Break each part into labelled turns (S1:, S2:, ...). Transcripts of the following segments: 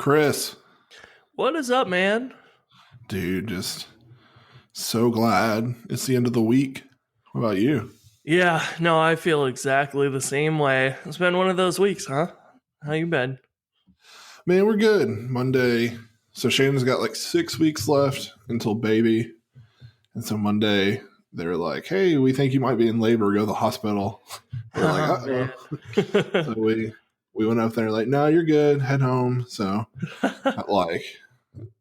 S1: Chris,
S2: What is up, man?
S1: dude, just so glad it's the end of the week. What about you?
S2: Yeah, no, I feel exactly the same way. It's been one of those weeks, huh? How you been?
S1: Man, we're good. Monday. So Shannon's got like 6 weeks left until baby. And so Monday, they're like, hey, we think you might be in labor. Go to the hospital. We're like,
S2: Oh
S1: uh-oh.
S2: man.
S1: So we went up there like, no, you're good. Head home. So like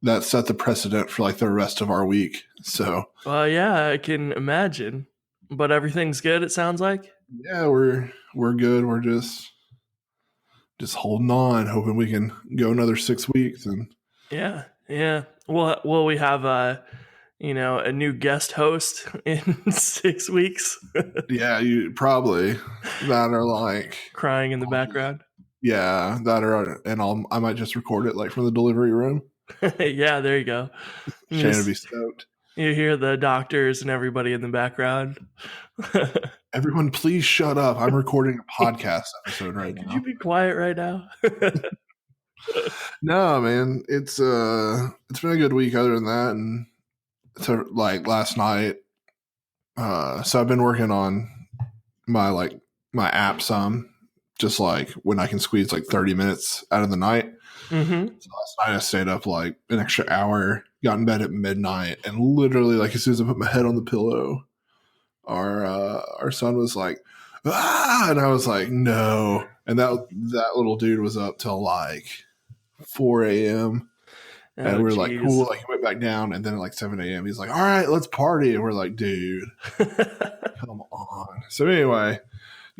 S1: that set the precedent for like the rest of our week. So
S2: Well, yeah, I can imagine. But everything's good, it sounds like.
S1: yeah, we're good. We're just holding on, hoping we can go another 6 weeks. And
S2: Yeah, yeah. Well, we have a new guest host in 6 weeks,
S1: yeah, you probably that are like,
S2: crying in the background.
S1: yeah, that are, and I might just record it like from the delivery room.
S2: Yeah, there you go.
S1: Shane would
S2: Just
S1: be stoked.
S2: you hear the doctors and everybody in the background.
S1: Everyone, please shut up. I'm recording a podcast episode right
S2: Could you
S1: now.
S2: be quiet right now?
S1: No, man, it's been a good week. Other than that, and so like last night, so I've been working on my app some, just like when I can squeeze like 30 minutes out of the night.
S2: Mm-hmm.
S1: So last night I stayed up like an extra hour, got in bed at midnight, and literally like as soon as I put my head on the pillow, our son was like, ah, and I was like, no. And that little dude was up till like 4 a.m. And
S2: Oh,
S1: we were like,
S2: jeez.
S1: cool. Like he went back down, and then at like 7 a.m. he's like, all right, let's party. And we're like, dude, come on. So anyway,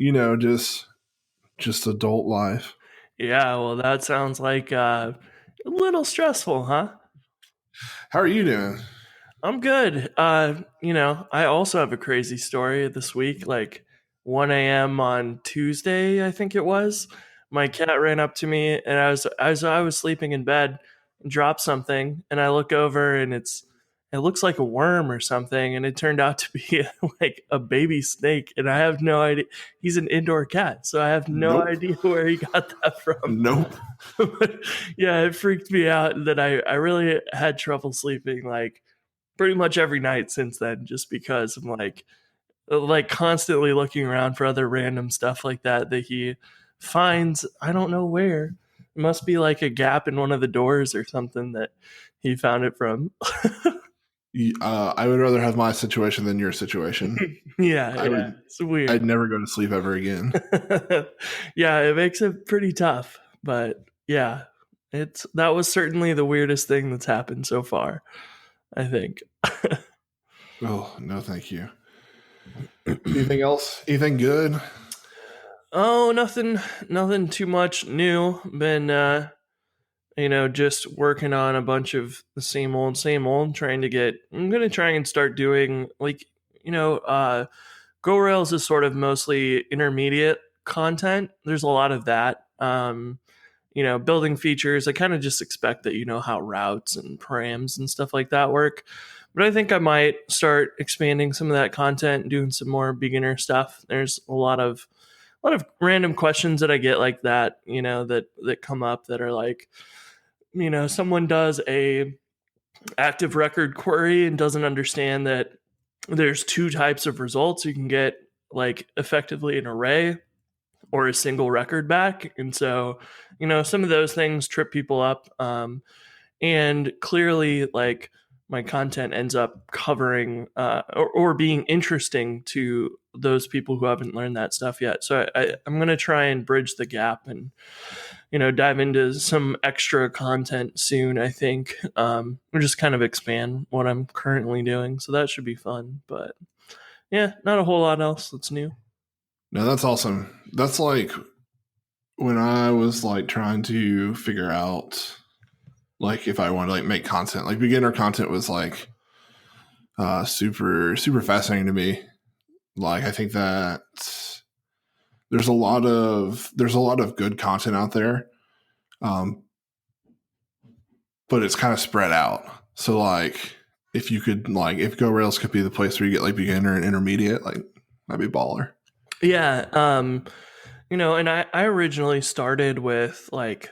S1: just adult life.
S2: Yeah, well, that sounds like a little stressful, huh?
S1: How are you doing?
S2: I'm good. I also have a crazy story this week. Like 1 a.m. on Tuesday, I think it was. My cat ran up to me, and I was sleeping in bed, and dropped something, and I look over, and it looks like a worm or something, and it turned out to be like a baby snake, and I have no idea. He's an indoor cat, so I have no
S1: Nope.
S2: idea where he got that from.
S1: Nope.
S2: But yeah, it freaked me out that I really had trouble sleeping like pretty much every night since then, just because I'm like constantly looking around for other random stuff like that he finds. I don't know where. It must be like a gap in one of the doors or something that he found it from.
S1: I would rather have my situation than your situation.
S2: Yeah,
S1: I
S2: yeah,
S1: would.
S2: it's weird.
S1: I'd never go to sleep ever again.
S2: Yeah, it makes it pretty tough, but yeah, that was certainly the weirdest thing that's happened so far, I think.
S1: Oh no, thank you. Anything else? Anything good?
S2: Oh, nothing too much new. Been just working on a bunch of the same old, trying to get. I'm gonna try and start doing like, Go Rails is sort of mostly intermediate content. There's a lot of that. Building features. I kind of just expect that you know how routes and params and stuff like that work. But I think I might start expanding some of that content, doing some more beginner stuff. There's a lot of random questions that I get like that, that come up that are like, someone does a active record query and doesn't understand that there's two types of results. You can get like effectively an array or a single record back. And so, some of those things trip people up. And clearly, like, my content ends up covering or being interesting to those people who haven't learned that stuff yet. So I'm going to try and bridge the gap and, dive into some extra content soon, I think. Or just kind of expand what I'm currently doing. So that should be fun. But yeah, not a whole lot else that's new.
S1: No, that's awesome. That's like when I was like trying to figure out like if I want to like make content. Like beginner content was like super super fascinating to me. Like I think that there's a lot of good content out there, um, but it's kind of spread out. So like if you could like if Go Rails could be the place where you get like beginner and intermediate, like that'd be baller.
S2: Yeah. And I originally started with like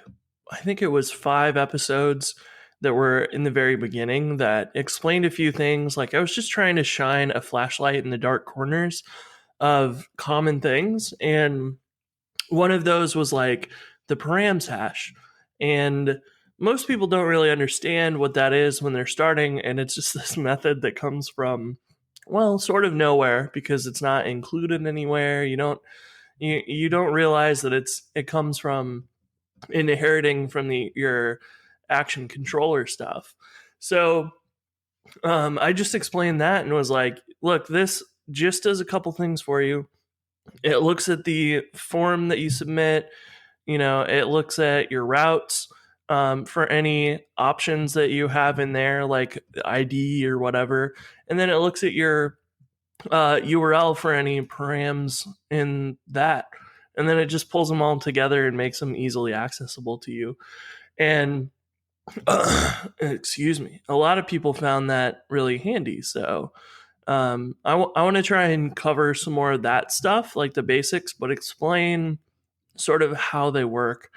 S2: I think it was 5 episodes that were in the very beginning that explained a few things. Like I was just trying to shine a flashlight in the dark corners of common things. And one of those was like the params hash. And most people don't really understand what that is when they're starting. And it's just this method that comes from, well, sort of nowhere because it's not included anywhere. You don't realize that it comes from inheriting from your action controller stuff. So I just explained that and was like, look, this just does a couple things for you. It looks at the form that you submit. It looks at your routes for any options that you have in there, like ID or whatever. And then it looks at your URL for any params in that. And then it just pulls them all together and makes them easily accessible to you. And excuse me, a lot of people found that really handy. So I want to try and cover some more of that stuff, like the basics, but explain sort of how they work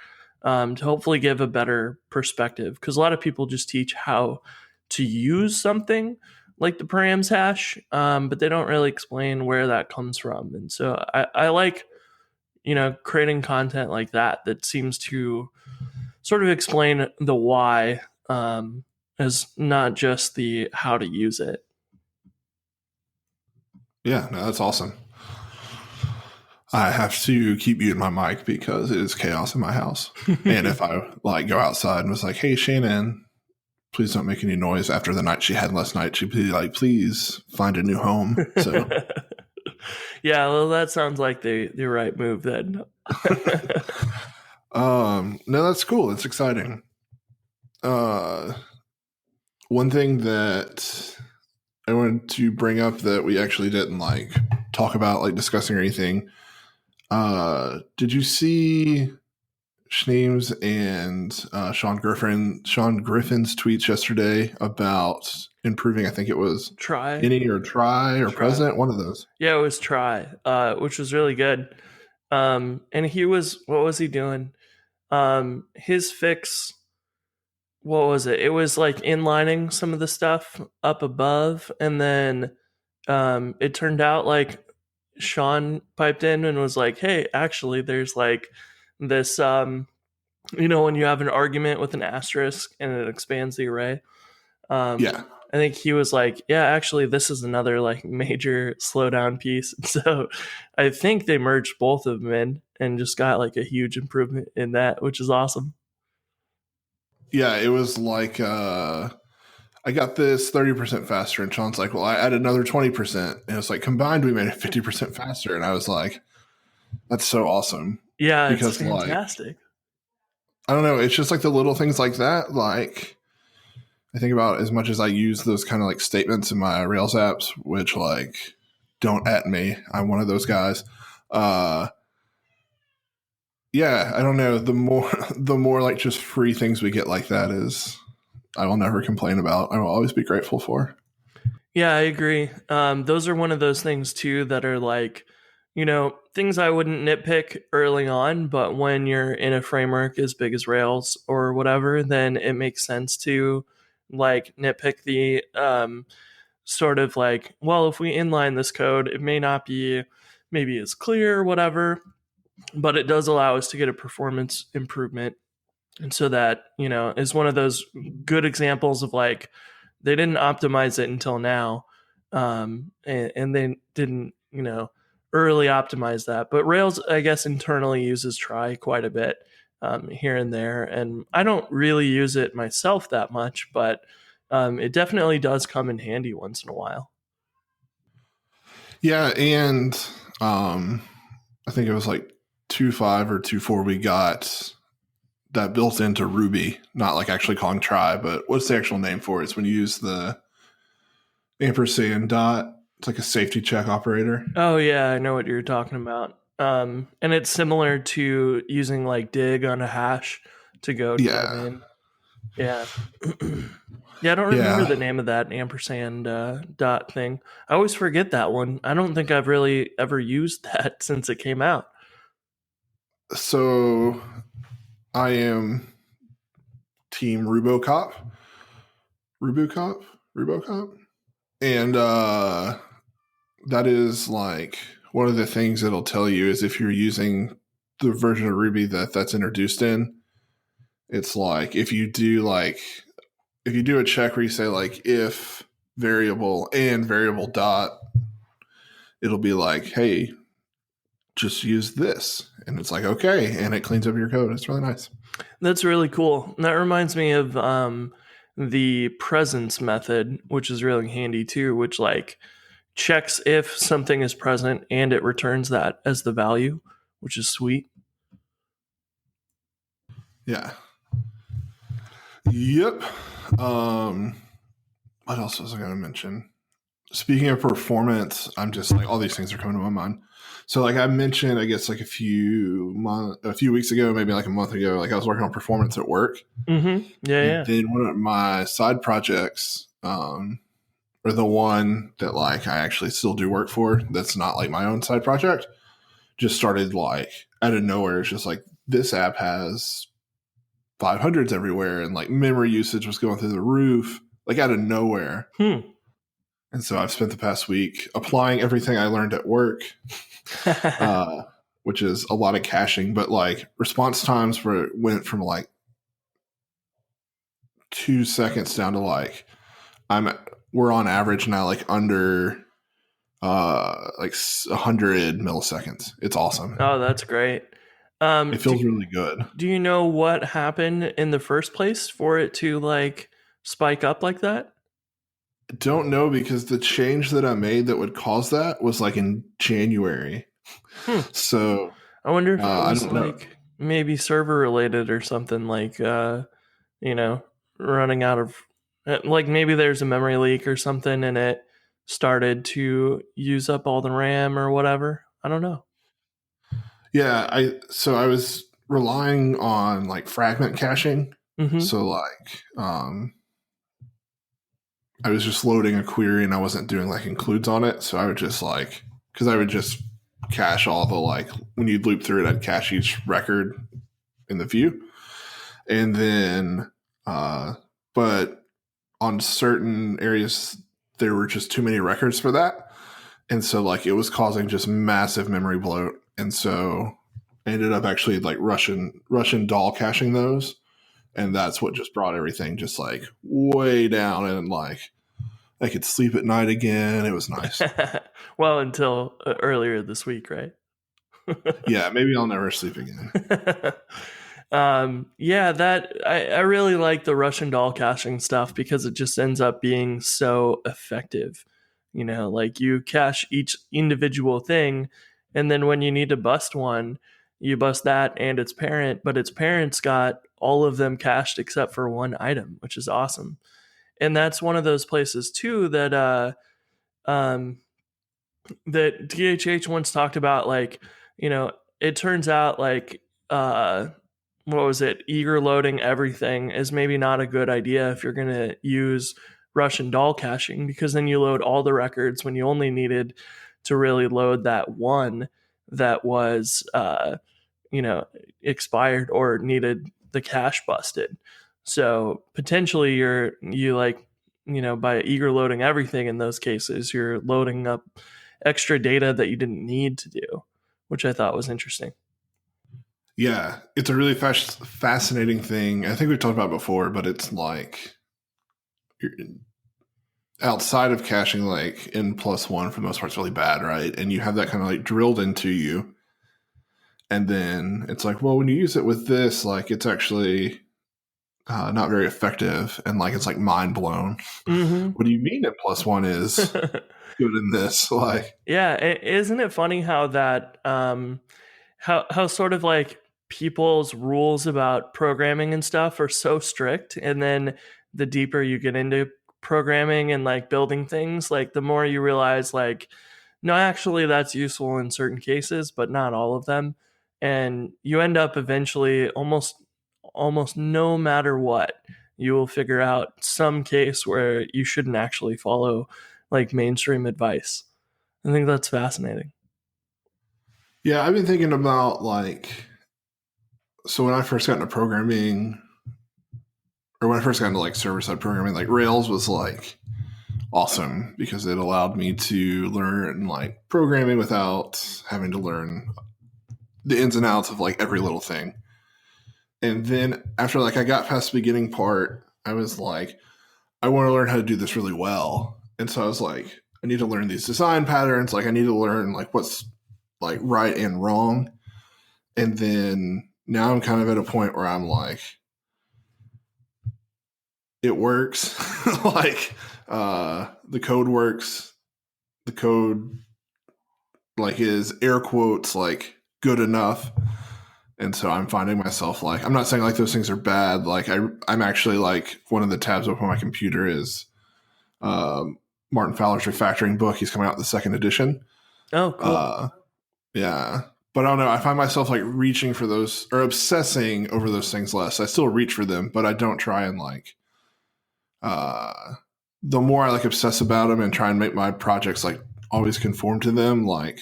S2: to hopefully give a better perspective. Because a lot of people just teach how to use something like the params hash, but they don't really explain where that comes from. And so I like, creating content like that seems to sort of explain the why as not just the how to use it.
S1: Yeah, no, that's awesome. I have to keep muting my mic because it is chaos in my house. And if I go outside and was like, "Hey, Shannon, please don't make any noise," after the night she had last night, she'd be like, "Please find a new home." So
S2: yeah, well, that sounds like the right move then.
S1: No, that's cool. It's exciting. One thing that I wanted to bring up that we actually didn't talk about, discussing or anything. Did you see Schneems and Sean Griffin's tweets yesterday about improving? I think it was
S2: Try
S1: President, one of those.
S2: Yeah, it was Try, which was really good. And what was he doing? His fix, what was it? It was inlining some of the stuff up above, and then it turned out Sean piped in and was like, "Hey, actually, there's this when you have an argument with an asterisk and it expands the array."
S1: Yeah.
S2: I think he was like, "Yeah, actually, this is another major slowdown piece." So I think they merged both of them in and just got a huge improvement in that, which is awesome.
S1: Yeah, it was I got this 30% faster, and Sean's like, "Well, I added another 20%. And it was combined, we made it 50% faster. And I was like, that's so awesome.
S2: Yeah, because it's fantastic.
S1: I don't know. It's just the little things like that. I think about as much as I use those kind of statements in my Rails apps, which don't at me. I'm one of those guys. Yeah, I don't know. The more just free things we get like that is, I will never complain about. I will always be grateful for.
S2: Yeah, I agree. Those are one of those things too that are things I wouldn't nitpick early on, but when you're in a framework as big as Rails or whatever, then it makes sense to nitpick the sort of well, if we inline this code, it may not be maybe as clear or whatever, but it does allow us to get a performance improvement. And so that, is one of those good examples of they didn't optimize it until now. And they didn't, early optimize that. But Rails, I guess, internally uses Try quite a bit here and there. And I don't really use it myself that much, but it definitely does come in handy once in a while.
S1: Yeah, and I think it was 2.5 or 2.4 we got that built into Ruby, not actually calling Try, but what's the actual name for it? It's when you use the ampersand dot. It's a safety check operator.
S2: Oh yeah, I know what you're talking about. And it's similar to using dig on a hash to go to the main. Yeah. Yeah, I don't remember the name of that ampersand dot thing. I always forget that one. I don't think I've really ever used that since it came out.
S1: So I am Team Rubocop, and that is like one of the things it'll tell you is if you're using the version of Ruby that's introduced in. It's like if you do a check where you say like if variable and variable dot, it'll be like, hey, just use this. And it's like, okay. And it cleans up your code. It's really nice.
S2: That's really cool. That reminds me of the presence method, which is really handy too, which like checks if something is present and it returns that as the value, which is sweet.
S1: Yeah. Yep. What else was I going to mention? Speaking of performance, I'm just like all these things are coming to my mind. So like I mentioned, I guess like a few weeks ago, maybe like a month ago, like I was working on performance at work.
S2: Mm-hmm. Yeah.
S1: Then one of my side projects, or the one that like I actually still do work for, that's not like my own side project, just started like out of nowhere. It's just like this app has 500s everywhere, and like memory usage was going through the roof, like out of nowhere. And so I've spent the past week applying everything I learned at work, which is a lot of caching, but like response times went from like 2 seconds down to like we're on average now like under like 100 milliseconds. It's awesome.
S2: Oh, that's great.
S1: It feels really good.
S2: Do you know what happened in the first place for it to like spike up like that?
S1: Don't know, because the change that I made that would cause that was like in January. So
S2: I wonder if it was like maybe server related or something, like running out of like maybe there's a memory leak or something and it started to use up all the RAM or whatever. I don't know.
S1: Yeah, I was relying on like fragment caching.
S2: Mm-hmm.
S1: So like I was just loading a query and I wasn't doing like includes on it. So I would just like, because I would just cache all the like, when you loop through it, I'd cache each record in the view. And then, but on certain areas, there were just too many records for that. And so like it was causing just massive memory bloat. And so I ended up actually like Russian doll caching those. And that's what just brought everything just like way down, and like I could sleep at night again. It was nice.
S2: Well, until earlier this week, right?
S1: Yeah, maybe I'll never sleep again.
S2: Yeah, that I really like the Russian doll caching stuff because it just ends up being so effective. You know, like you cache each individual thing, and then when you need to bust one, you bust that and its parent, but its parent's got all of them cached except for one item, which is awesome. And that's one of those places too that that DHH once talked about, like, it turns out like what was it? Eager loading everything is maybe not a good idea if you're going to use Russian doll caching, because then you load all the records when you only needed to really load that one that was expired or needed the cache busted. So potentially by eager loading everything in those cases, you're loading up extra data that you didn't need to do, which I thought was interesting.
S1: Yeah, it's a really fascinating thing. I think we've talked about it before, but it's like outside of caching, like N+1 for the most part is really bad, right? And you have that kind of like drilled into you. And then it's like, well, when you use it with this, like it's actually not very effective, and like it's like mind blown.
S2: Mm-hmm.
S1: What do you mean N+1 is good in this? Like,
S2: yeah, isn't it funny how that how sort of like people's rules about programming and stuff are so strict, and then the deeper you get into programming and like building things, like the more you realize like, no, actually that's useful in certain cases, but not all of them. And you end up eventually almost no matter what, you will figure out some case where you shouldn't actually follow like mainstream advice. I think that's fascinating.
S1: Yeah, I've been thinking about like, so when I first got into programming or when I first got into like server side programming, like Rails was like awesome because it allowed me to learn like programming without having to learn the ins and outs of like every little thing. And then after like I got past the beginning part, I was like, I want to learn how to do this really well. And so I was like, I need to learn these design patterns. Like I need to learn like what's like right and wrong. And then now I'm kind of at a point where I'm like, it works. Like the code works. The code like is air quotes like good enough. And so I'm finding myself like, I'm not saying like those things are bad. Like I'm actually like one of the tabs up on my computer is Martin Fowler's refactoring book. He's coming out with the second edition.
S2: Oh, cool.
S1: Yeah. But I don't know. I find myself like reaching for those or obsessing over those things less. I still reach for them, but I don't try and like, the more I like obsess about them and try and make my projects like always conform to them, like,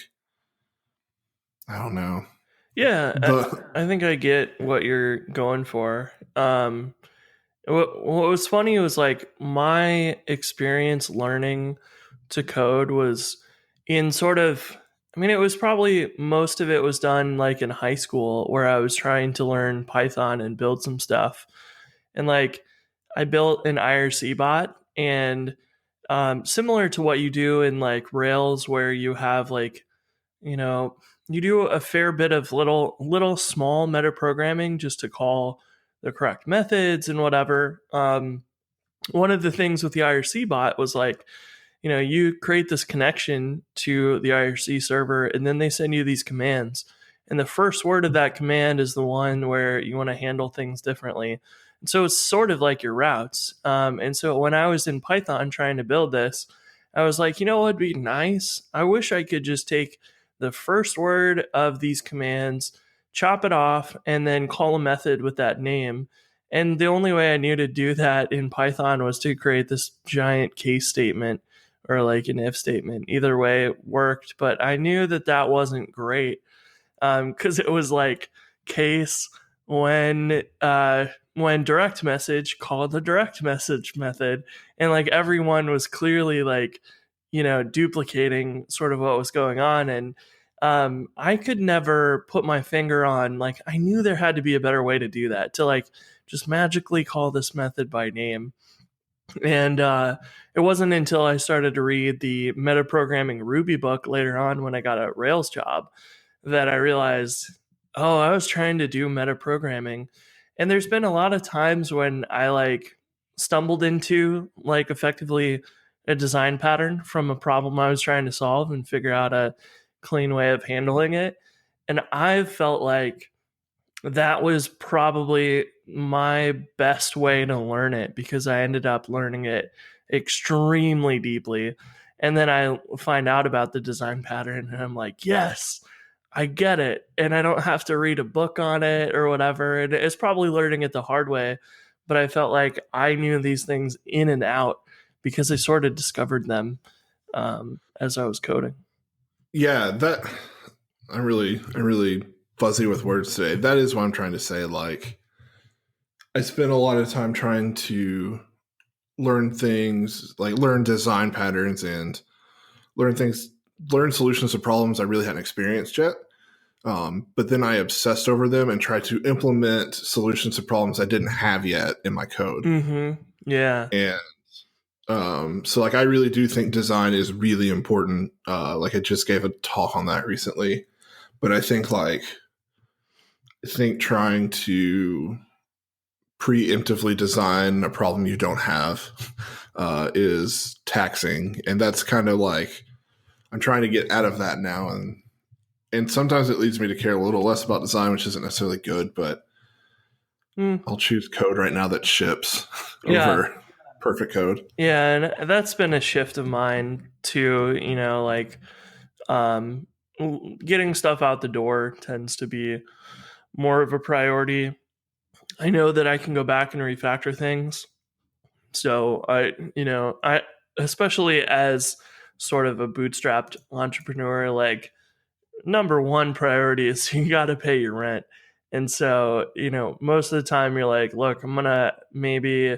S1: I don't know.
S2: Yeah, I think I get what you're going for. What was funny was like my experience learning to code was in sort of, I mean, it was probably most of it was done like in high school where I was trying to learn Python and build some stuff. And like I built an IRC bot and similar to what you do in like Rails where you have like, you know, you do a fair bit of little small meta programming just to call the correct methods and whatever. One of the things with the IRC bot was like, you know, you create this connection to the IRC server and then they send you these commands. And the first word of that command is the one where you want to handle things differently. And so it's sort of like your routes. And so when I was in Python trying to build this, I was like, you know what would be nice? I wish I could just take the first word of these commands, chop it off, and then call a method with that name. And the only way I knew to do that in Python was to create this giant case statement or like an if statement. Either way it worked, but I knew that that wasn't great because it was like case when direct message called the direct message method, and like everyone was clearly like, you know, duplicating sort of what was going on. And I could never put my finger on, like, I knew there had to be a better way to do that, to like just magically call this method by name. And it wasn't until I started to read the metaprogramming Ruby book later on when I got a Rails job that I realized, oh, I was trying to do metaprogramming. And there's been a lot of times when I like stumbled into like effectively a design pattern from a problem I was trying to solve and figure out a clean way of handling it. And I've felt like that was probably my best way to learn it because I ended up learning it extremely deeply. And then I find out about the design pattern and I'm like, yes, I get it. And I don't have to read a book on it or whatever. And it's probably learning it the hard way. But I felt like I knew these things in and out because I sort of discovered them as I was coding.
S1: Yeah, that I'm really fuzzy with words today. That is what I'm trying to say. Like, I spent a lot of time trying to learn things, like learn design patterns and learn solutions to problems I really hadn't experienced yet. But then I obsessed over them and tried to implement solutions to problems I didn't have yet in my code.
S2: Mm-hmm. Yeah.
S1: And so like I really do think design is really important. Like I just gave a talk on that recently. But I think trying to preemptively design a problem you don't have is taxing. And that's kind of like I'm trying to get out of that now, and sometimes it leads me to care a little less about design, which isn't necessarily good, but I'll choose code right now that ships over perfect code.
S2: Yeah, and that's been a shift of mine too, you know, like getting stuff out the door tends to be more of a priority. I know that I can go back and refactor things. So I especially as sort of a bootstrapped entrepreneur, like number one priority is you got to pay your rent. And so, most of the time you're like, look, I'm going to maybe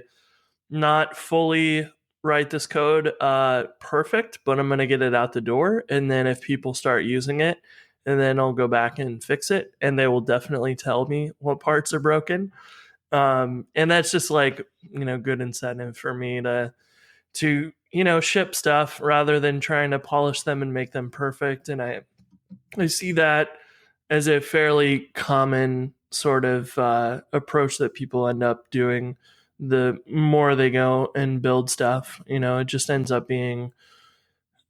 S2: not fully write this code perfect, but I'm going to get it out the door. And then if people start using it, and then I'll go back and fix it, and they will definitely tell me what parts are broken. And that's just like, good incentive for me to ship stuff rather than trying to polish them and make them perfect. And I see that as a fairly common sort of approach that people end up doing. The more they go and build stuff, it just ends up being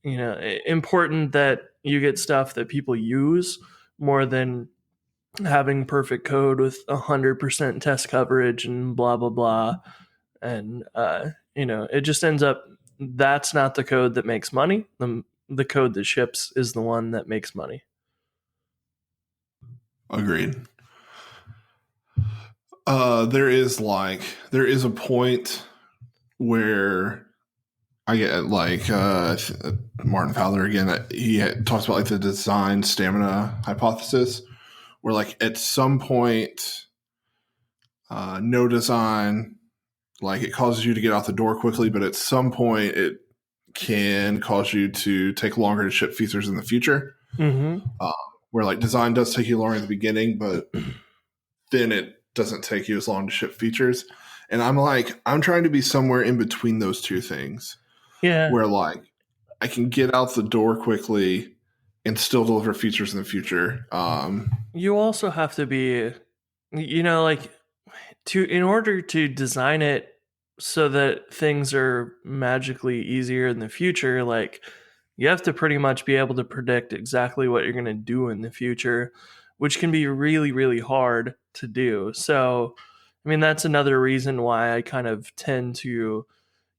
S2: important that you get stuff that people use more than having perfect code with 100% test coverage and blah blah blah. And it just ends up, that's not the code that makes money. The code that ships is the one that makes money.
S1: Agreed. There is a point where I get like Martin Fowler again. He talks about like the design stamina hypothesis, where like at some point, no design, like it causes you to get out the door quickly, but at some point it can cause you to take longer to ship features in the future.
S2: Mm-hmm.
S1: Where like design does take you longer in the beginning, but then it doesn't take you as long to ship features. And I'm trying to be somewhere in between those two things.
S2: Yeah.
S1: Where like I can get out the door quickly and still deliver features in the future.
S2: You also have to be, like in order to design it so that things are magically easier in the future, like you have to pretty much be able to predict exactly what you're going to do in the future, which can be really, really hard to do. So, I mean, that's another reason why I kind of tend to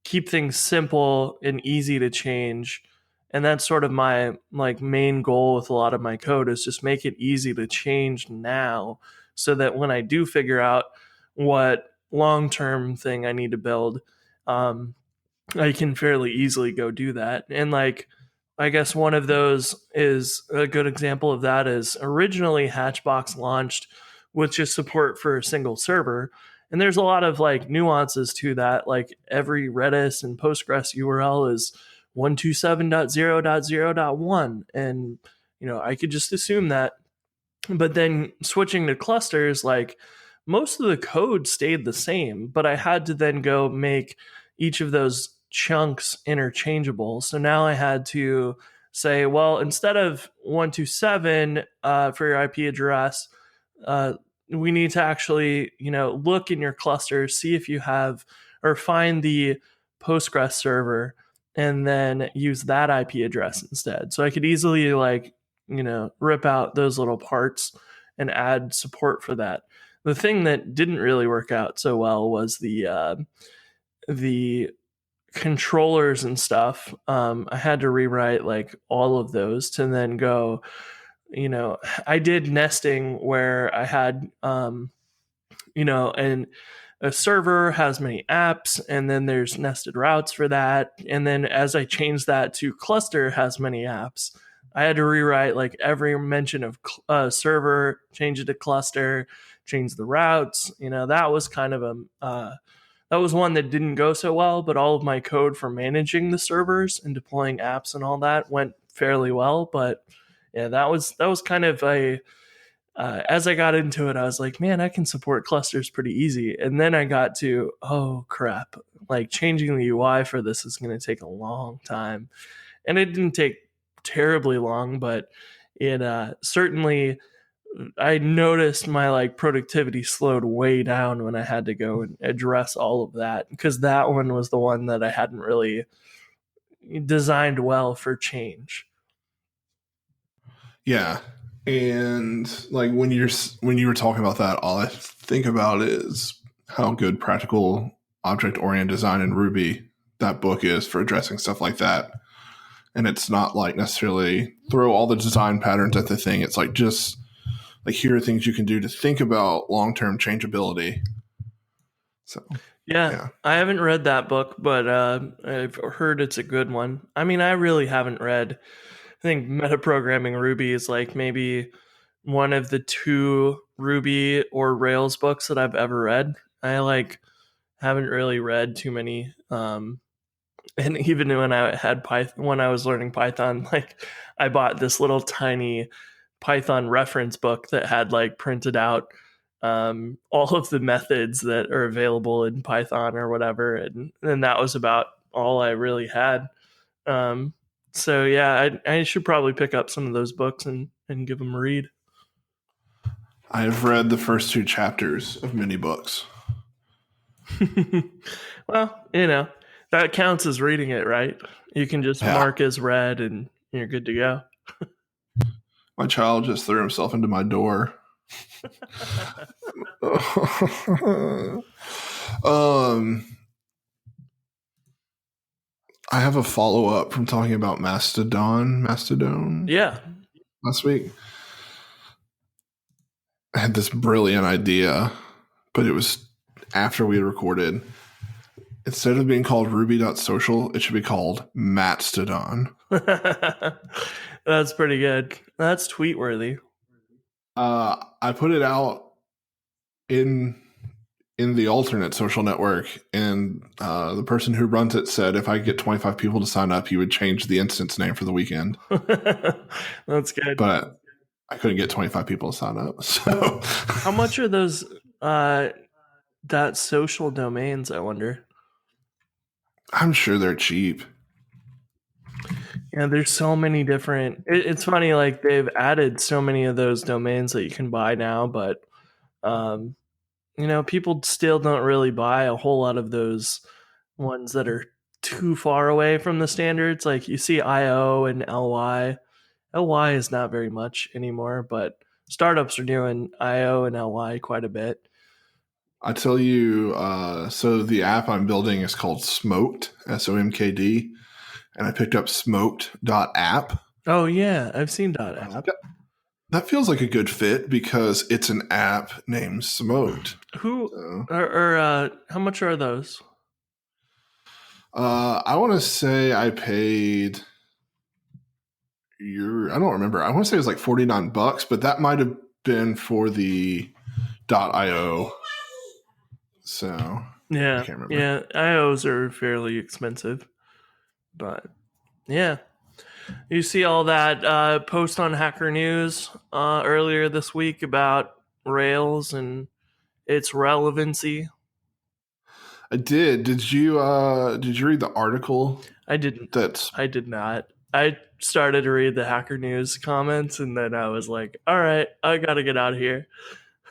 S2: keep things simple and easy to change. And that's sort of my like main goal with a lot of my code, is just make it easy to change now, so that when I do figure out what long-term thing I need to build, I can fairly easily go do that. And like, I guess one of those is a good example of that is originally Hatchbox launched with just support for a single server. And there's a lot of like nuances to that. Like every Redis and Postgres URL is 127.0.0.1. And, I could just assume that. But then switching to clusters, like most of the code stayed the same, but I had to then go make each of those chunks interchangeable. So now I had to say, well, instead of 127 for your IP address, we need to actually, look in your cluster, see if you have, or find the Postgres server, and then use that IP address instead. So I could easily rip out those little parts and add support for that. The thing that didn't really work out so well was the controllers and stuff. I had to rewrite like all of those to then go, I did nesting where I had, and a server has many apps, and then there's nested routes for that. And then as I changed that to cluster has many apps, I had to rewrite like every mention of server, change it to cluster, change the routes. That was kind of that was one that didn't go so well, but all of my code for managing the servers and deploying apps and all that went fairly well. But yeah, that was kind of a, as I got into it, I was like, man, I can support clusters pretty easy. And then I got to, oh crap, like changing the UI for this is going to take a long time. And it didn't take terribly long, but it certainly, I noticed my like productivity slowed way down when I had to go and address all of that, because that one was the one that I hadn't really designed well for change.
S1: Yeah. And like when you were talking about that, all I think about is how good practical object-oriented design in Ruby, that book, is for addressing stuff like that. And it's not like necessarily throw all the design patterns at the thing. It's like just like here are things you can do to think about long-term changeability. So
S2: yeah, I haven't read that book, but I've heard it's a good one. I mean, I really haven't read. I think Metaprogramming Ruby is like maybe one of the two Ruby or Rails books that I've ever read. I like haven't really read too many. And even when I had Python, when I was learning Python, like I bought this little tiny Python reference book that had like printed out all of the methods that are available in Python or whatever, and that was about all I really had. Um, so yeah, I should probably pick up some of those books and give them a read.
S1: I've read the first 2 chapters of many books.
S2: Well, that counts as reading it, right? You can just mark as read and you're good to go.
S1: My child just threw himself into my door. I have a follow-up from talking about Mastodon.
S2: Yeah.
S1: Last week. I had this brilliant idea, but it was after we had recorded. Instead of being called Ruby.social, it should be called Mastodon.
S2: That's pretty good. That's tweet worthy.
S1: I put it out in the alternate social network, and the person who runs it said if I get 25 people to sign up, he would change the instance name for the weekend.
S2: That's good.
S1: But I couldn't get 25 people to sign up. So
S2: how much are those that social domains, I wonder?
S1: I'm sure they're cheap.
S2: Yeah, there's so many different. It's funny, like they've added so many of those domains that you can buy now, but people still don't really buy a whole lot of those ones that are too far away from the standards. Like you see IO and LY. LY is not very much anymore, but startups are doing IO and LY quite a bit.
S1: I tell you, so the app I'm building is called Smoked, SOMKD, and I picked up smoked.app.
S2: Oh, yeah, I've seen .app.
S1: That feels like a good fit because it's an app named Smoked.
S2: How much are those?
S1: I want to say I paid I don't remember. I want to say it was like $49, but that might have been for the .io. So
S2: yeah,
S1: I can't remember.
S2: Yeah, IOs are fairly expensive, but yeah. You see all that post on Hacker News earlier this week about Rails and its relevancy?
S1: I did. Did you read the article?
S2: I didn't.
S1: I
S2: did not. I started to read the Hacker News comments, and then I was like, all right, I got to get out of here.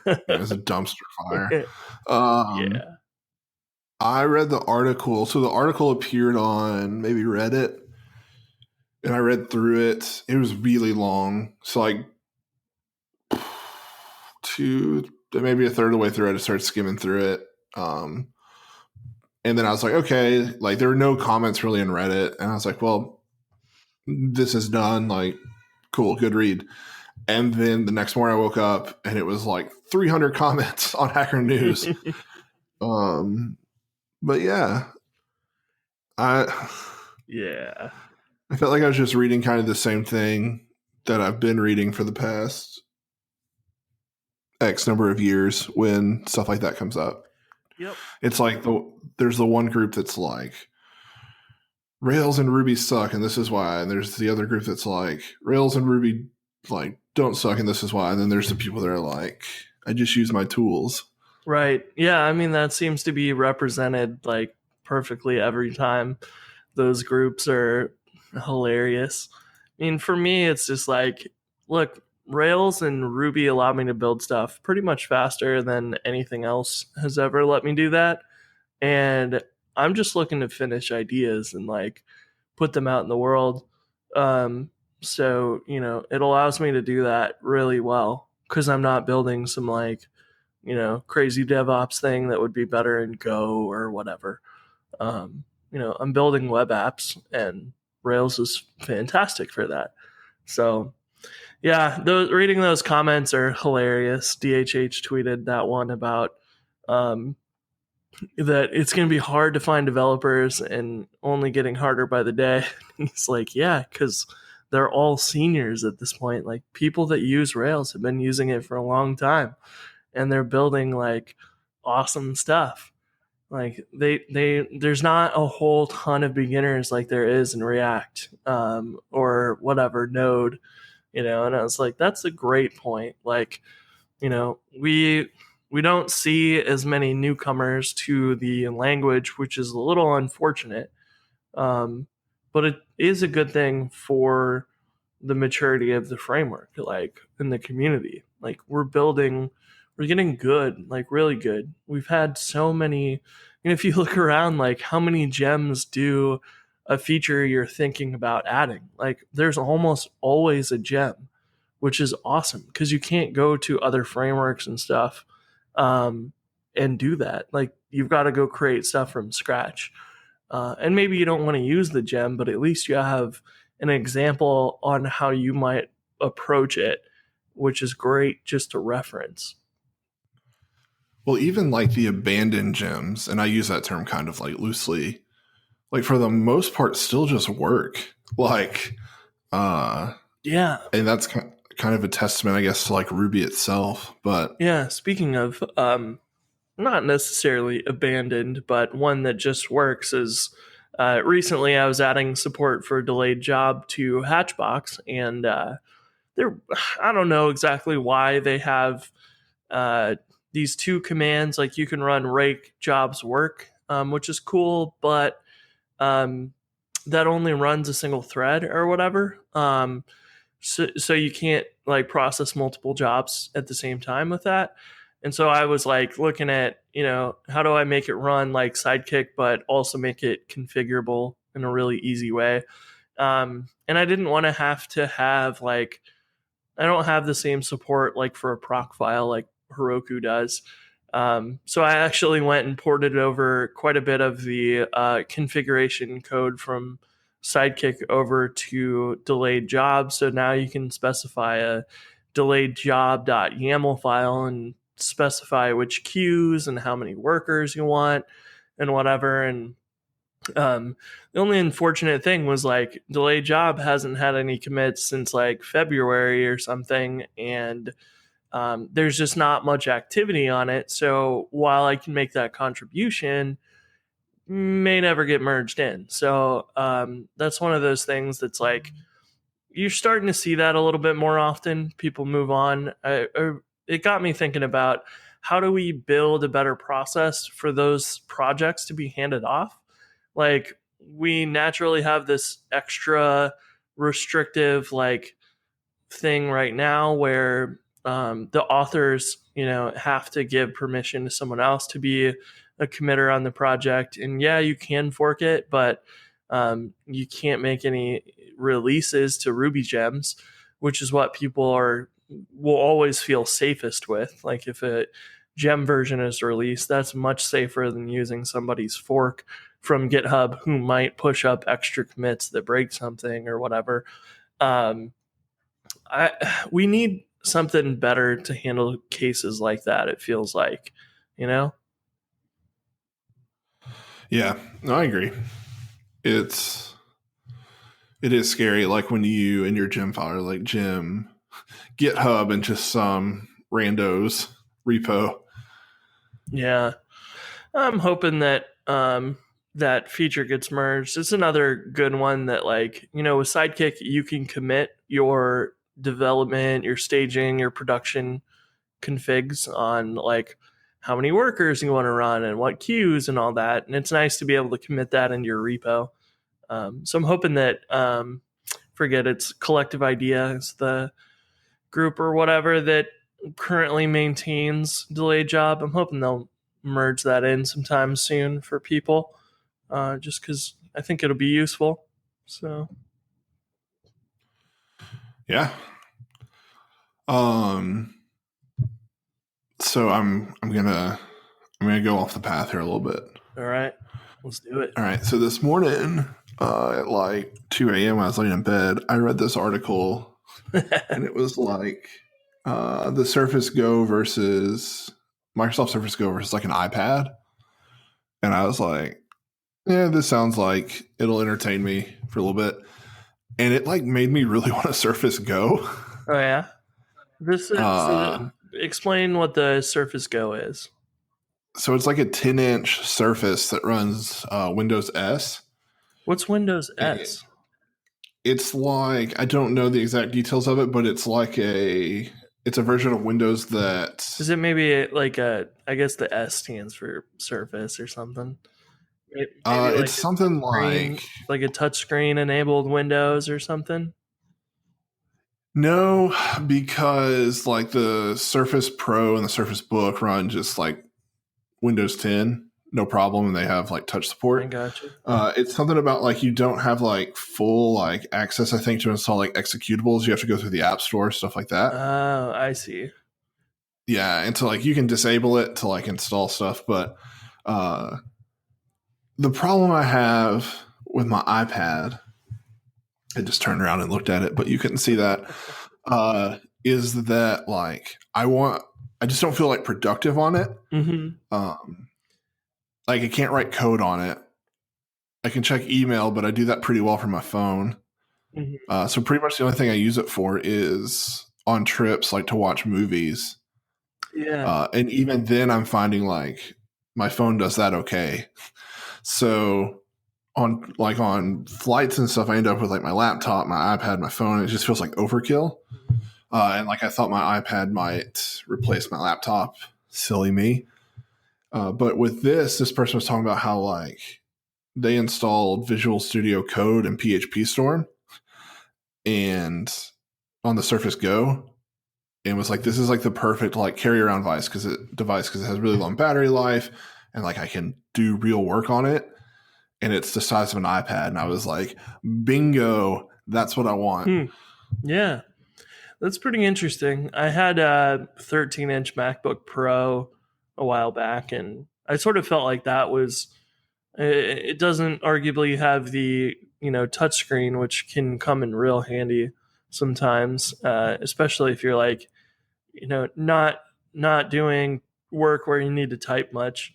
S1: It was a dumpster fire.
S2: Yeah.
S1: I read the article. So the article appeared on maybe Reddit, and I read through it. It was really long. So like maybe a third of the way through it, I started skimming through it. And then I was like, okay, like there were no comments really in Reddit. And I was like, well, this is done. Like, cool, good read. And then the next morning I woke up and it was like 300 comments on Hacker News. But yeah, I felt like I was just reading kind of the same thing that I've been reading for the past X number of years when stuff like that comes up.
S2: Yep.
S1: It's like there's the one group that's like Rails and Ruby suck and this is why, and there's the other group that's like Rails and Ruby like don't suck and this is why, and then there's the people that are like I just use my tools.
S2: Right. Yeah, I mean that seems to be represented like perfectly every time. Those groups are hilarious. I mean, for me it's just like, look, Rails and Ruby allow me to build stuff pretty much faster than anything else has ever let me do that. And I'm just looking to finish ideas and like put them out in the world. So, it allows me to do that really well because I'm not building some like, crazy DevOps thing that would be better in Go or whatever. I'm building web apps and Rails is fantastic for that. So, yeah, reading those comments are hilarious. DHH tweeted that one about that it's going to be hard to find developers and only getting harder by the day. He's like, yeah, because they're all seniors at this point. Like people that use Rails have been using it for a long time, and they're building like awesome stuff. Like there's not a whole ton of beginners like there is in React, or whatever Node, And I was like, that's a great point. Like, we don't see as many newcomers to the language, which is a little unfortunate. But it is a good thing for the maturity of the framework, like in the community. Like we're getting good, like really good. We've had so many, if you look around, like how many gems do a feature you're thinking about adding? Like there's almost always a gem, which is awesome because you can't go to other frameworks and stuff, and do that. Like you've got to go create stuff from scratch. And maybe you don't want to use the gem, but at least you have an example on how you might approach it, which is great just to reference.
S1: Well, even like the abandoned gems, and I use that term kind of like loosely, like for the most part, still just work. Like,
S2: Yeah.
S1: And that's kind of a testament, I guess, to like Ruby itself. But
S2: yeah, speaking of, not necessarily abandoned, but one that just works is recently I was adding support for delayed job to Hatchbox, and I don't know exactly why they have these two commands. Like you can run rake jobs work, which is cool, but that only runs a single thread or whatever. So you can't like process multiple jobs at the same time with that. And so I was like looking at, how do I make it run like Sidekick, but also make it configurable in a really easy way. And I didn't want to have like, I don't have the same support like for a proc file like Heroku does. So I actually went and ported over quite a bit of the configuration code from Sidekick over to delayed job. So now you can specify a delayed job.yaml file and specify which queues and how many workers you want and whatever. And the only unfortunate thing was like delayed job hasn't had any commits since like February or something, and there's just not much activity on it. So while I can make that contribution, may never get merged in. So that's one of those things that's like you're starting to see that a little bit more often. People move on. It got me thinking about how do we build a better process for those projects to be handed off? Like we naturally have this extra restrictive like thing right now where the authors, have to give permission to someone else to be a committer on the project. And yeah, you can fork it, but you can't make any releases to Ruby gems, which is what people will always feel safest with. Like if a gem version is released, that's much safer than using somebody's fork from GitHub who might push up extra commits that break something or whatever. We need something better to handle cases like that. It feels like,
S1: Yeah, no, I agree. It is scary. Like when you in your gem file are like gem GitHub and just some randos repo.
S2: Yeah, I'm hoping that that feature gets merged. It's another good one that like, with Sidekick, you can commit your development, your staging, your production configs on like how many workers you want to run and what queues and all that. And it's nice to be able to commit that into your repo. So I'm hoping that, forget it's Collective Idea, it's the group or whatever that currently maintains delayed job. I'm hoping they'll merge that in sometime soon for people, just because I think it'll be useful. So,
S1: yeah. So I'm gonna go off the path here a little bit.
S2: All right, let's do it.
S1: All right. So this morning, at like 2 a.m. when I was laying in bed, I read this article, and it was like the Surface Go versus Microsoft Surface Go versus like an iPad, and I was like, yeah, this sounds like it'll entertain me for a little bit. and it like made me really want to Surface Go.
S2: Oh yeah. This is explain what the Surface Go is.
S1: So it's like a 10-inch Surface that runs Windows S.
S2: What's Windows S?
S1: It's like, I don't know the exact details of it, but it's like it's a version of Windows that
S2: Is it maybe like I guess the S stands for Surface or something? Maybe
S1: it's something
S2: like a touchscreen enabled Windows or something.
S1: No, because like the Surface Pro and the Surface Book run just like Windows 10, no problem, and they have like touch support.
S2: I gotcha.
S1: It's something about like you don't have like full like access, I think, to install like executables. You have to go through the App Store, stuff like that.
S2: Oh, I see.
S1: Yeah, and so like you can disable it to like install stuff, but the problem I have with my iPad, I just turned around and looked at it, but you couldn't see that, is that like I just don't feel like productive on it. Like I can't write code on it. I can check email, but I do that pretty well from my phone. So pretty much the only thing I use it for is on trips, like to watch movies.
S2: Yeah.
S1: And even then I'm finding like my phone does that okay. So on flights and stuff, I end up with like my laptop, my iPad, my phone. It just feels like overkill. And like I thought my iPad might replace my laptop. Silly me. But with this person was talking about how like they installed Visual Studio Code and PHP Storm and on the Surface Go, and was like, this is like the perfect like carry around device because it has really long battery life, and like I can do real work on it, and it's the size of an iPad. And I was like, bingo, that's what I want.
S2: Yeah, that's pretty interesting. I had a 13-inch MacBook Pro a while back, and I sort of felt like that was, it doesn't arguably have the touchscreen, which can come in real handy sometimes, especially if you're like not doing work where you need to type much.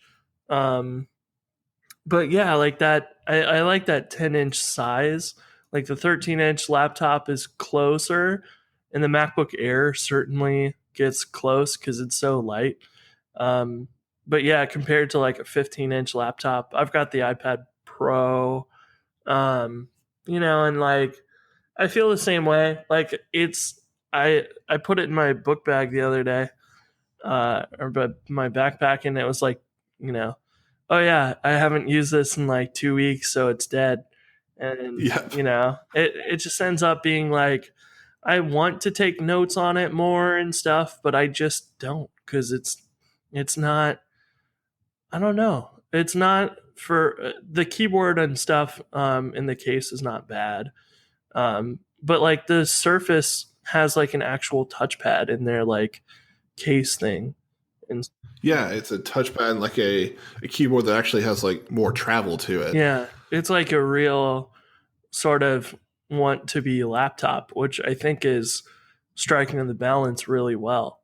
S2: But yeah, like that, I like that 10-inch size. Like the 13-inch laptop is closer, and the MacBook Air certainly gets close because it's so light. But yeah, compared to like a 15-inch laptop, I've got the iPad Pro, and like I feel the same way. Like I put it in my book bag the other day, or my backpack, and it was like, oh yeah, I haven't used this in like 2 weeks, so it's dead. And it just ends up being like, I want to take notes on it more and stuff, but I just don't, because it's not, I don't know. It's not for the keyboard and stuff. In the case is not bad. But like the Surface has like an actual touchpad in their like case thing. And
S1: yeah, it's a touchpad, like a keyboard that actually has like more travel to it.
S2: Yeah, it's like a real sort of want to be laptop, which I think is striking the balance really well.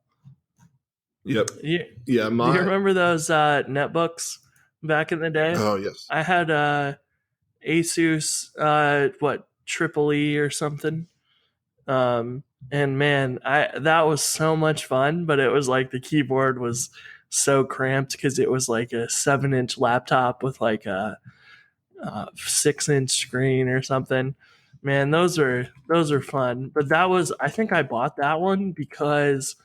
S1: Yep.
S2: Yeah. Do you remember those netbooks back in the day?
S1: Oh yes.
S2: I had Asus Triple E or something. And man, that was so much fun, but it was like the keyboard was so cramped because it was like a 7-inch laptop with like a 6-inch screen or something. Man, those are fun. But I think I bought that one because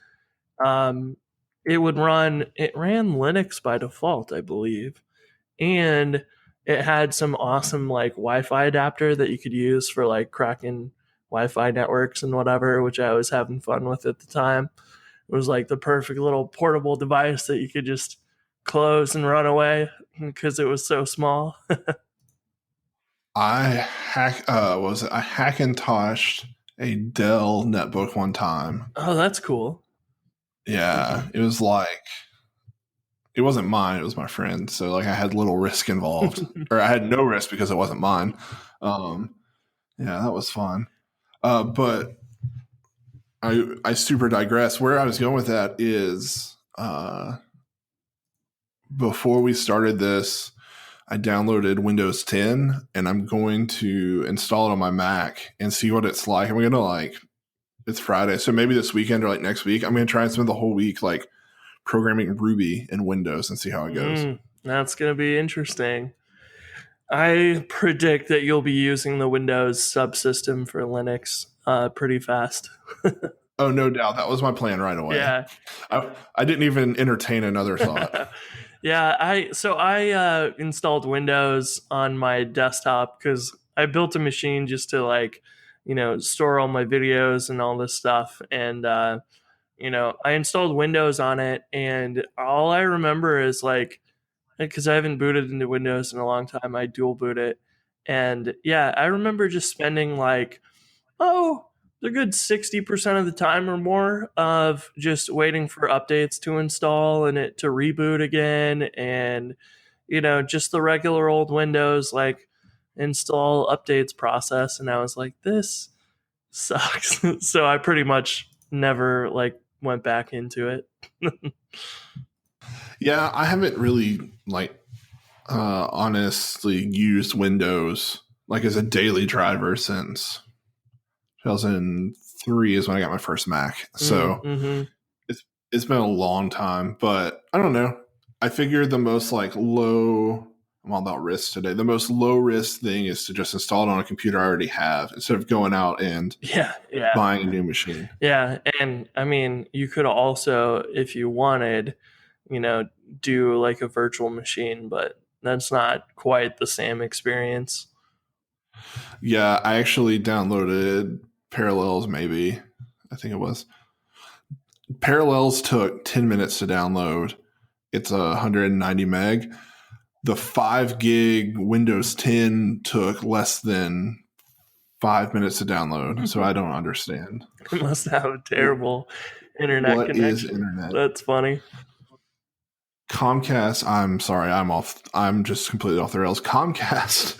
S2: it ran Linux by default, I believe. And it had some awesome like Wi-Fi adapter that you could use for like cracking Wi-Fi networks and whatever, which I was having fun with at the time. It was like the perfect little portable device that you could just close and run away because it was so small.
S1: I hackintoshed a Dell netbook one time.
S2: Oh, that's cool.
S1: Yeah, it was like, it wasn't mine, it was my friend. So like I had little risk involved, or I had no risk because it wasn't mine. Yeah, that was fun. But I super digress. Where I was going with that is, before we started this, I downloaded Windows 10 and I'm going to install it on my Mac and see what it's like. I'm going to like, it's Friday. So maybe this weekend or like next week, I'm going to try and spend the whole week like programming Ruby in Windows and see how it goes.
S2: That's going to be interesting. I predict that you'll be using the Windows subsystem for Linux pretty fast.
S1: Oh, no doubt. That was my plan right away.
S2: Yeah.
S1: I didn't even entertain another thought.
S2: Yeah, I installed Windows on my desktop because I built a machine just to like, store all my videos and all this stuff. And I installed Windows on it, and all I remember is like, because I haven't booted into Windows in a long time, I dual boot it. And yeah, I remember just spending like, a good 60% of the time or more of just waiting for updates to install and it to reboot again. And, just the regular old Windows, like install updates process. And I was like, this sucks. So I pretty much never like went back into it.
S1: Yeah, I haven't really like honestly used Windows like as a daily driver since 2003 is when I got my first Mac. So it's been a long time, but I don't know. I figured the most like I'm all about risk today. The most low risk thing is to just install it on a computer I already have instead of going out and buying a new machine.
S2: Yeah. And I mean, you could also, if you wanted, do like a virtual machine, but that's not quite the same experience.
S1: Yeah, I actually downloaded Parallels, maybe. I think it was. Parallels took 10 minutes to download. It's 190 meg. The 5 gig Windows 10 took less than 5 minutes to download. So I don't understand.
S2: It must have a terrible internet connection.
S1: What is internet?
S2: That's funny.
S1: Comcast, I'm sorry, I'm just completely off the rails. Comcast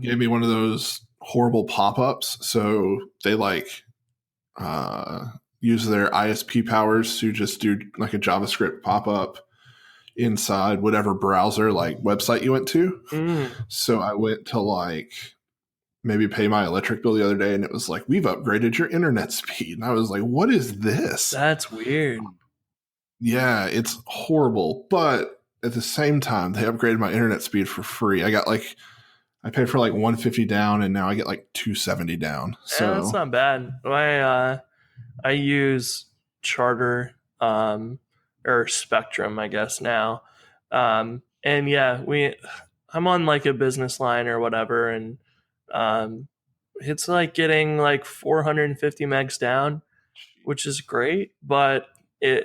S1: gave me one of those horrible pop-ups. So they like use their ISP powers to just do like a JavaScript pop-up inside whatever browser like website you went to. So I went to like maybe pay my electric bill the other day and it was like, we've upgraded your internet speed. And I was like, what is this?
S2: That's weird.
S1: Yeah, it's horrible. But at the same time, they upgraded my internet speed for free. I paid for like 150 down and now I get like 270 down. So
S2: that's not bad. I use Charter or Spectrum, I guess now. And yeah, I'm on like a business line or whatever, and it's like getting like 450 megs down, which is great. But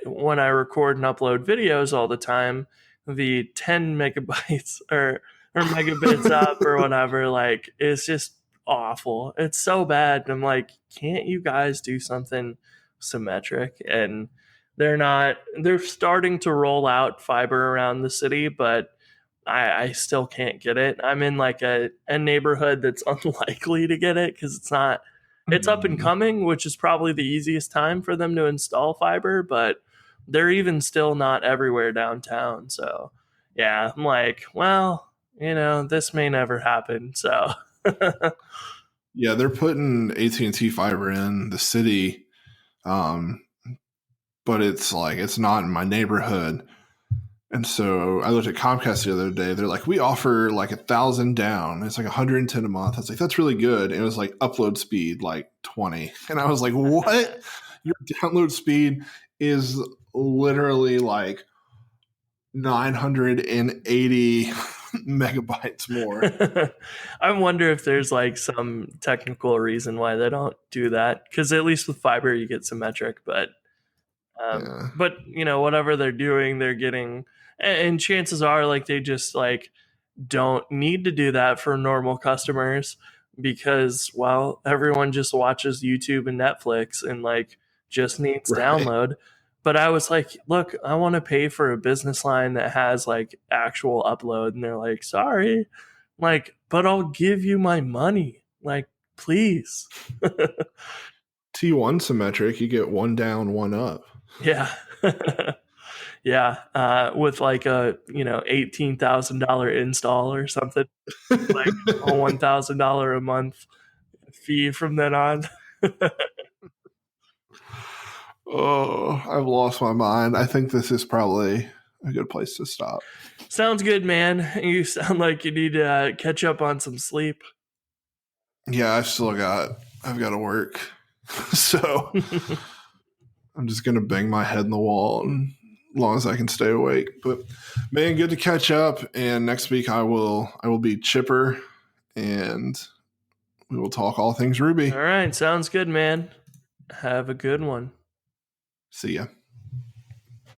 S2: when I record and upload videos all the time, the 10 megabytes or megabits up or whatever, like it's just awful. It's so bad. And I'm like, can't you guys do something symmetric? And they're starting to roll out fiber around the city, but I still can't get it. I'm in like a neighborhood that's unlikely to get it because it's up and coming, which is probably the easiest time for them to install fiber, but they're even still not everywhere downtown. So yeah, I'm like, well, this may never happen. So
S1: yeah, they're putting AT&T fiber in the city, but it's like it's not in my neighborhood. And so I looked at Comcast the other day. They're like, we offer like 1,000 down. It's like 110 a month. I was like, that's really good. And it was like upload speed like 20. And I was like, what? Your download speed is literally like 980 megabytes more.
S2: I wonder if there's like some technical reason why they don't do that. Because at least with fiber, you get symmetric. But whatever they're doing, they're getting, and chances are like they just like don't need to do that for normal customers because, well, everyone just watches YouTube and Netflix and like just needs download. But I was like, look, I want to pay for a business line that has like actual upload. And they're like, sorry, like, but I'll give you my money. Like, please.
S1: T1 symmetric, you get one down, one up.
S2: Yeah. Yeah, with like a $18,000 install or something, like a $1,000 a month fee from then on.
S1: Oh, I've lost my mind. I think this is probably a good place to stop.
S2: Sounds good, man. You sound like you need to catch up on some sleep.
S1: Yeah, I've got to work. So I'm just gonna bang my head in the wall and as long as I can stay awake. But man, good to catch up. And next week I will be chipper and we will talk all things Ruby.
S2: All right, sounds good, man. Have a good one.
S1: See ya.